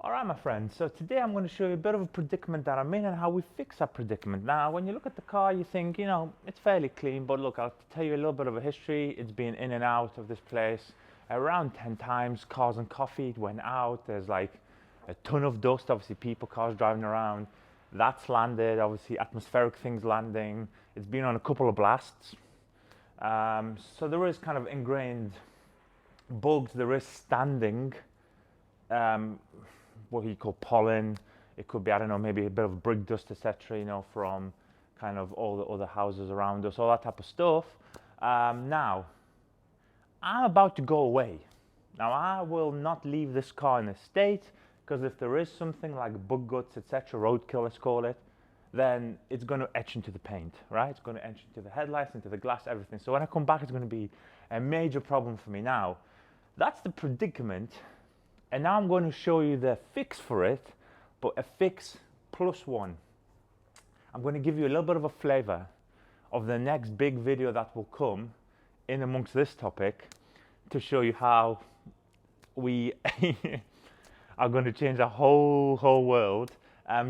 Alright my friends, so today I'm going to show you a bit of a predicament that I'm in and how we fix that predicament. Now when you look at the car you think, it's fairly clean, but look, I'll tell you a little bit of a history. It's been in and out of this place around 10 times. Cars and coffee, it went out, there's like a ton of dust, obviously people, cars driving around. That's landed, obviously atmospheric things landing. It's been on a couple of blasts. So there is kind of ingrained bugs, there is standing. What you call pollen. It could be, I don't know, maybe a bit of brick dust, etc. From kind of all the other houses around us, all that type of stuff. Now, I'm about to go away. Now, I will not leave this car in a state, because if there is something like bug guts, etc., roadkill, let's call it, then it's going to etch into the paint, right? It's going to etch into the headlights, into the glass, everything. So when I come back, it's going to be a major problem for me. Now, that's the predicament. And now I'm going to show you the fix for it, but a fix plus one. I'm going to give you a little bit of a flavor of the next big video that will come in amongst this topic to show you how we are going to change the whole world.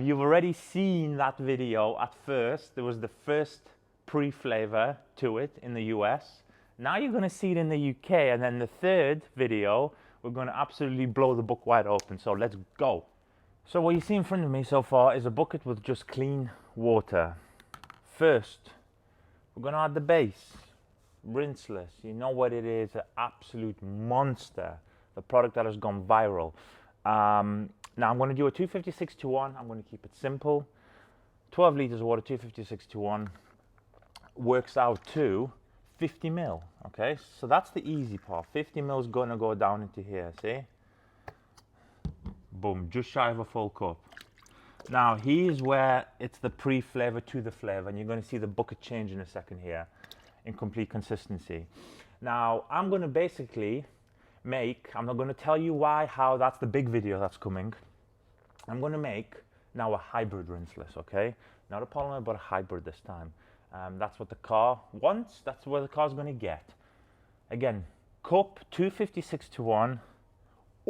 You've already seen that video at first. There was the first pre-flavor to it in the US. Now you're going to see it in the UK, and then the third video, we're going to absolutely blow the book wide open. So let's go. So what you see in front of me so far is a bucket with just clean water. First, we're going to add the base, rinseless. You know what it is, an absolute monster. The product that has gone viral. Now I'm going to do a 256 to 1. I'm going to keep it simple. 12 liters of water, 256 to 1. Works out to 50 ml, okay? So that's the easy part. 50 ml is going to go down into here, see? Boom, just shy of a full cup. Now, here's where it's the pre-flavor to the flavor, and you're going to see the bucket change in a second here in complete consistency. Now, I'm going to basically I'm not going to tell you why, how, that's the big video that's coming. I'm going to make now a hybrid rinseless, okay? Not a polymer, but a hybrid this time. That's what the car wants. That's what the car's going to get. Again, cup 256 to 1.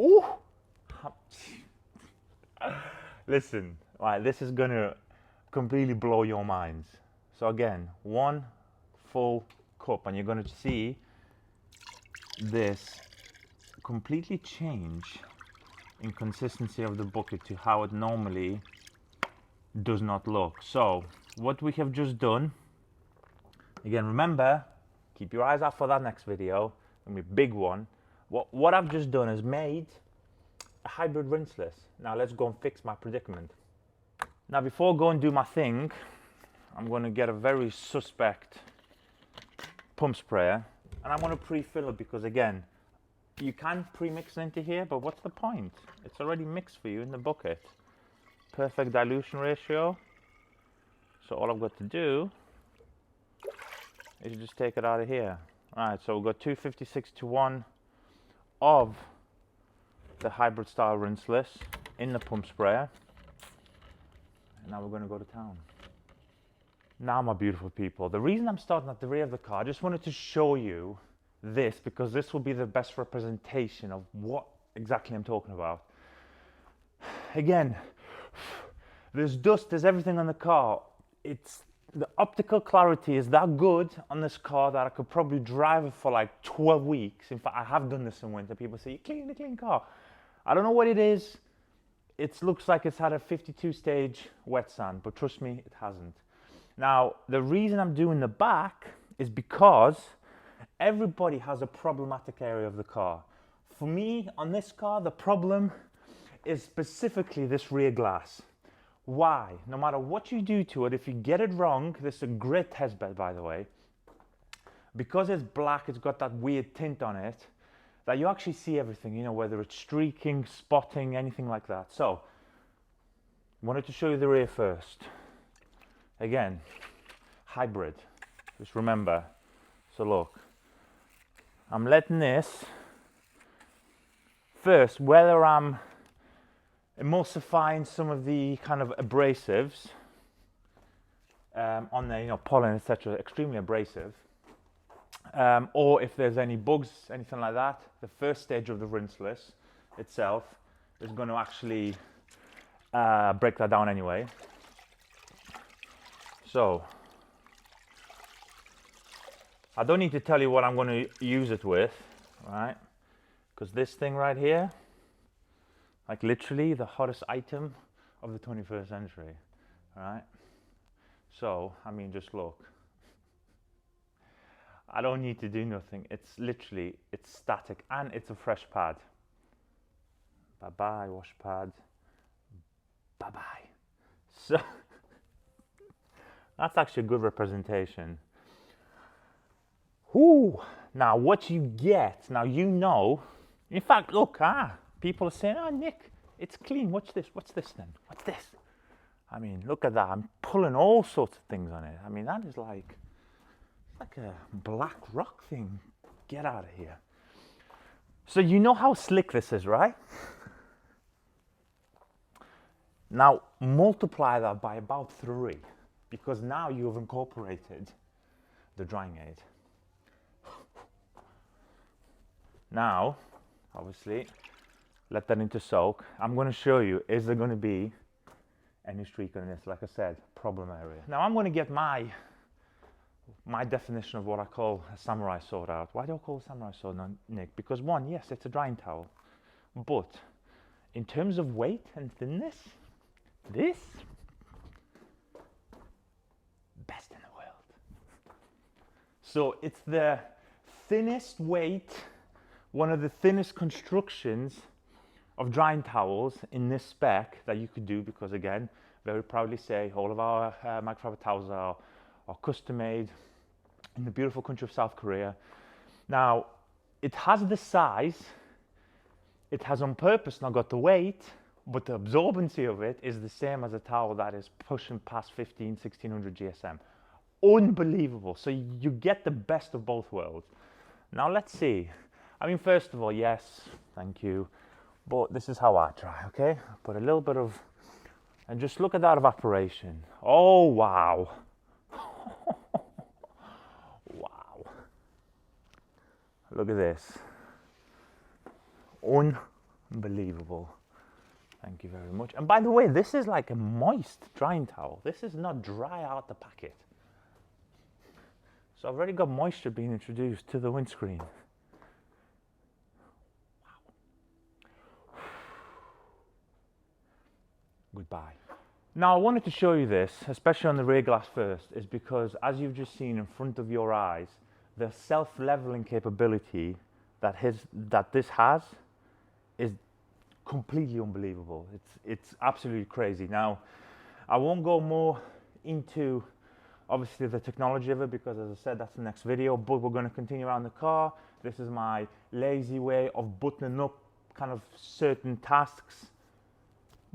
Ooh! Listen, right, this is going to completely blow your minds. So again, one full cup, and you're going to see this completely change in consistency of the bucket to how it normally does not look. So what we have just done, again, remember, keep your eyes out for that next video, gonna be a big one. What I've just done is made a hybrid rinseless. Now let's go and fix my predicament. Now before I go and do my thing, I'm gonna get a very suspect pump sprayer, and I'm gonna pre-fill it, because again, you can pre-mix it into here, but what's the point? It's already mixed for you in the bucket. Perfect dilution ratio. So all I've got to do is just take it out of here. All right, so we've got 256 to 1 of the hybrid style rinseless in the pump sprayer. And now we're going to go to town. Now, my beautiful people, the reason I'm starting at the rear of the car, I just wanted to show you this, because this will be the best representation of what exactly I'm talking about. Again, there's dust, there's everything on the car. The optical clarity is that good on this car that I could probably drive it for like 12 weeks. In fact, I have done this in winter. People say, you clean car. I don't know what it is. It looks like it's had a 52-stage wet sand, but trust me, it hasn't. Now, the reason I'm doing the back is because everybody has a problematic area of the car. For me, on this car, the problem is specifically this rear glass. Why? No matter what you do to it, if you get it wrong, this is a great test bed, by the way, because it's black, it's got that weird tint on it, that you actually see everything, whether it's streaking, spotting, anything like that. So, I wanted to show you the rear first. Again, hybrid, just remember. So look, I'm letting this, first, whether I'm emulsifying some of the kind of abrasives on the pollen, etc., extremely abrasive, or if there's any bugs, anything like that, the first stage of the rinseless itself is going to actually break that down anyway. So I don't need to tell you what I'm going to use it with, right? Because this thing right here, like literally the hottest item of the 21st century, right? So, I mean, just look. I don't need to do nothing. It's literally, it's static and it's a fresh pad. Bye-bye, wash pad. Bye-bye. So, that's actually a good representation. Ooh, now what you get, now you know, in fact, look, people are saying, oh, Nick, it's clean. What's this then? What's this? I mean, look at that. I'm pulling all sorts of things on it. I mean, that is like a black rock thing. Get out of here. So you know how slick this is, right? Now multiply that by about 3, because now you've incorporated the drying aid. Now, obviously, let that into soak. I'm going to show you, is there going to be any streak on this? Like I said, problem area. Now I'm going to get my definition of what I call a samurai sword out. Why do I call it a samurai sword, Nick? Because one, yes, it's a drying towel, but in terms of weight and thinness, this, best in the world. So it's the thinnest weight, one of the thinnest constructions of drying towels in this spec that you could do, because again, very proudly say all of our microfiber towels are custom made in the beautiful country of South Korea. Now, it has the size, it has on purpose not got the weight, but the absorbency of it is the same as a towel that is pushing past 1600 GSM. Unbelievable. So you get the best of both worlds. Now let's see. I mean, first of all, yes, thank you. But this is how I try, okay? Put a little bit of, and just look at that evaporation. Oh, wow. Wow. Look at this. Unbelievable. Thank you very much. And by the way, this is like a moist drying towel. This is not dry out the packet. So I've already got moisture being introduced to the windscreen. Goodbye. Now I wanted to show you this, especially on the rear glass first, is because as you've just seen in front of your eyes, the self-leveling capability that this has is completely unbelievable. It's absolutely crazy. Now, I won't go more into obviously the technology of it, because as I said, that's the next video, but we're going to continue around the car. This is my lazy way of buttoning up kind of certain tasks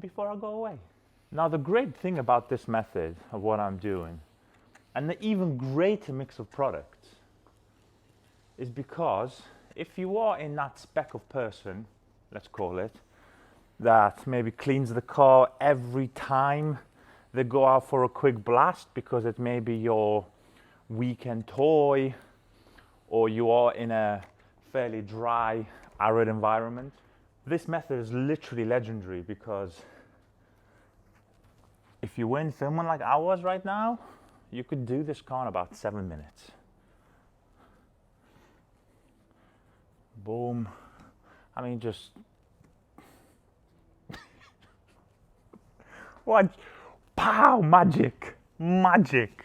before I go away. Now, the great thing about this method of what I'm doing, and the even greater mix of products, is because if you are in that spec of person, let's call it, that maybe cleans the car every time they go out for a quick blast because it may be your weekend toy, or you are in a fairly dry, arid environment, this method is literally legendary, because if you were in filming like I was right now, you could do this car in about 7 minutes. Boom. I mean, just what? Pow! Magic! Magic!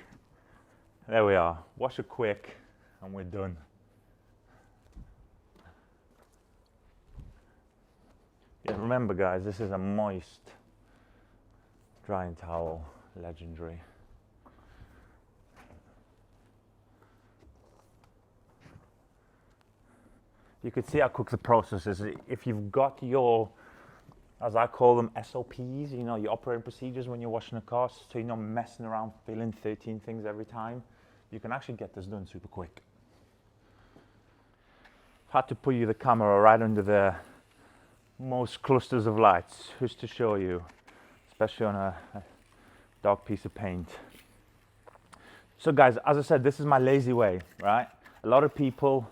There we are. Wash it quick and we're done. Yeah, remember guys, this is a moist drying towel, legendary. You could see how quick the process is. If you've got your, as I call them, SOPs, you know, your operating procedures when you're washing a car, so you're not messing around filling 13 things every time, you can actually get this done super quick. Had to put you the camera right under the most clusters of lights, just to show you, especially on a dark piece of paint. So guys, as I said, this is my lazy way, right? A lot of people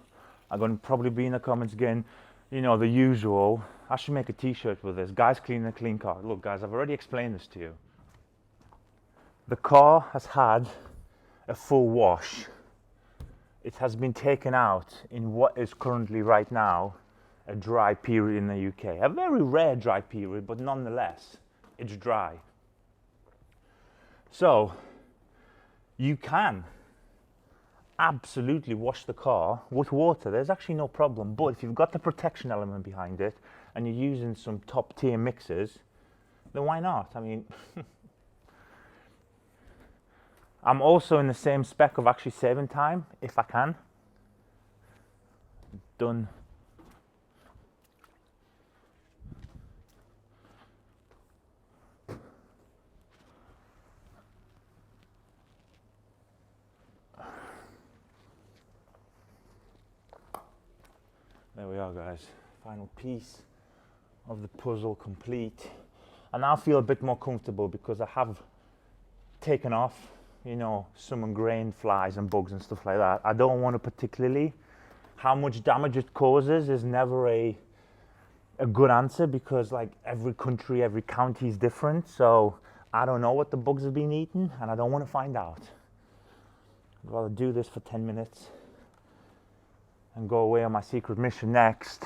are going to probably be in the comments again, you know, the usual, I should make a t-shirt with this. Guys clean a clean car. Look guys, I've already explained this to you. The car has had a full wash. It has been taken out in what is currently right now a dry period in the UK. A very rare dry period, but nonetheless, it's dry. So, you can absolutely wash the car with water. There's actually no problem. But if you've got the protection element behind it and you're using some top tier mixers, then why not? I mean, I'm also in the same spec of actually saving time if I can. Done. There we are guys, final piece of the puzzle complete. I now feel a bit more comfortable because I have taken off, you know, some ingrained flies and bugs and stuff like that. I don't want to particularly, how much damage it causes is never a good answer because like every country, every county is different. So I don't know what the bugs have been eating and I don't want to find out. I'd rather do this for 10 minutes and go away on my secret mission next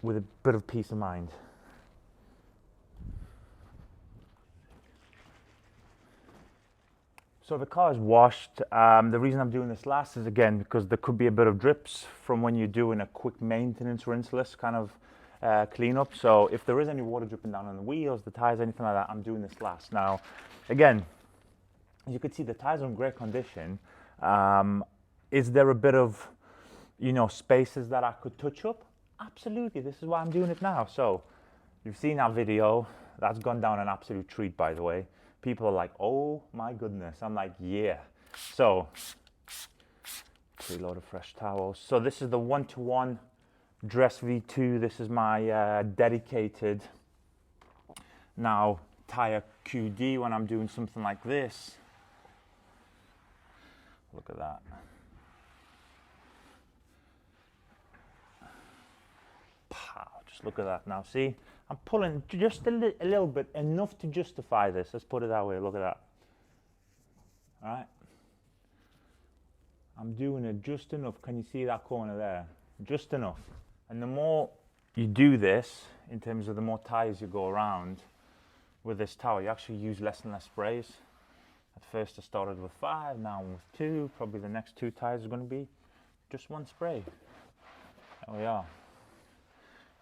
with a bit of peace of mind. So the car is washed. The reason I'm doing this last is again because there could be a bit of drips from when you're doing a quick maintenance rinseless kind of cleanup. So if there is any water dripping down on the wheels, the tires, anything like that, I'm doing this last. Now, again, as you can see, the tires are in great condition. Is there a bit of, you know, spaces that I could touch up? Absolutely, this is why I'm doing it now. So, you've seen our video, that's gone down an absolute treat by the way. People are like, oh my goodness. I'm like, yeah. So, preload of fresh towels. So this is the 1-to-1 Dress V2. This is my dedicated now tire QD when I'm doing something like this. Look at that. Just look at that now, see? I'm pulling just a little bit, enough to justify this. Let's put it that way, look at that. All right? I'm doing it just enough. Can you see that corner there? Just enough. And the more you do this, in terms of the more tires you go around with this towel, you actually use less and less sprays. At first I started with 5, now I'm with 2. Probably the next 2 tires are going to be just 1 spray. There we are.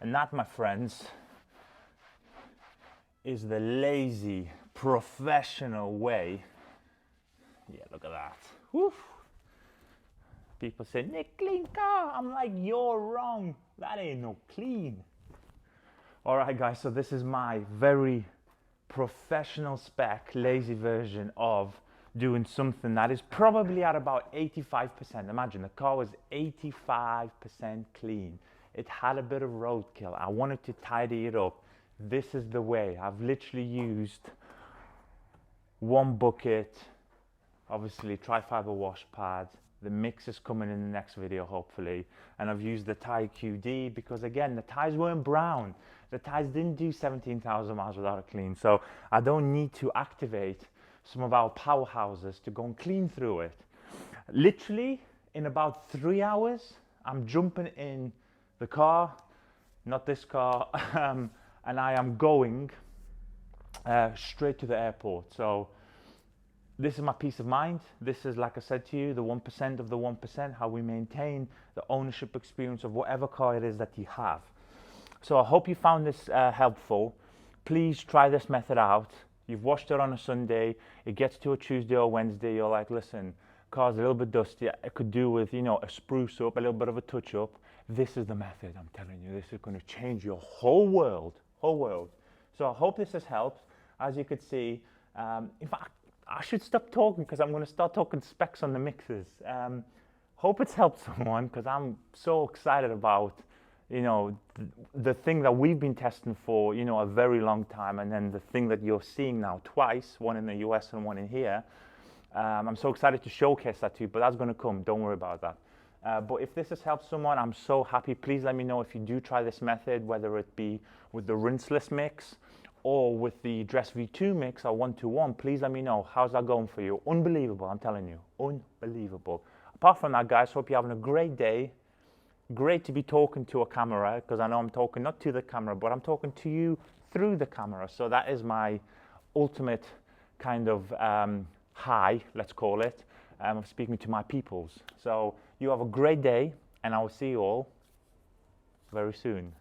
And that, my friends, is the lazy, professional way. Yeah, look at that. Woo. People say, Nick, clean car. I'm like, you're wrong. That ain't no clean. All right, guys, so this is my very professional spec, lazy version of doing something that is probably at about 85%. Imagine the car was 85% clean. It had a bit of roadkill. I wanted to tidy it up. This is the way. I've literally used 1 bucket, obviously tri-fiber wash pad. The mix is coming in the next video, hopefully. And I've used the tire QD because, again, the tires weren't brown. The tires didn't do 17,000 miles without a clean. So I don't need to activate some of our powerhouses to go and clean through it. Literally, in about 3 hours, I'm jumping in the car, not this car, and I am going straight to the airport. So this is my peace of mind. This is, like I said to you, the 1% of the 1%, how we maintain the ownership experience of whatever car it is that you have. So I hope you found this helpful. Please try this method out. You've washed it on a Sunday, it gets to a Tuesday or Wednesday, you're like, listen, car's a little bit dusty, I could do with, you know, a spruce up, a little bit of a touch up. This is the method, I'm telling you. This is going to change your whole world, So I hope this has helped. As you could see, in fact, I should stop talking because I'm going to start talking specs on the mixers. Hope it's helped someone because I'm so excited about, you know, the thing that we've been testing for, you know, a very long time, and then the thing that you're seeing now twice, one in the US and one in here. I'm so excited to showcase that to you, but that's going to come. Don't worry about that. But if this has helped someone, I'm so happy. Please let me know if you do try this method, whether it be with the rinseless mix or with the Dress V2 mix or 1-to-1. Please let me know. How's that going for you? Unbelievable, I'm telling you. Unbelievable. Apart from that, guys, hope you're having a great day. Great to be talking to a camera, because I know I'm talking not to the camera, but I'm talking to you through the camera. So that is my ultimate kind of high, let's call it, of speaking to my peoples. So you have a great day, and I will see you all very soon.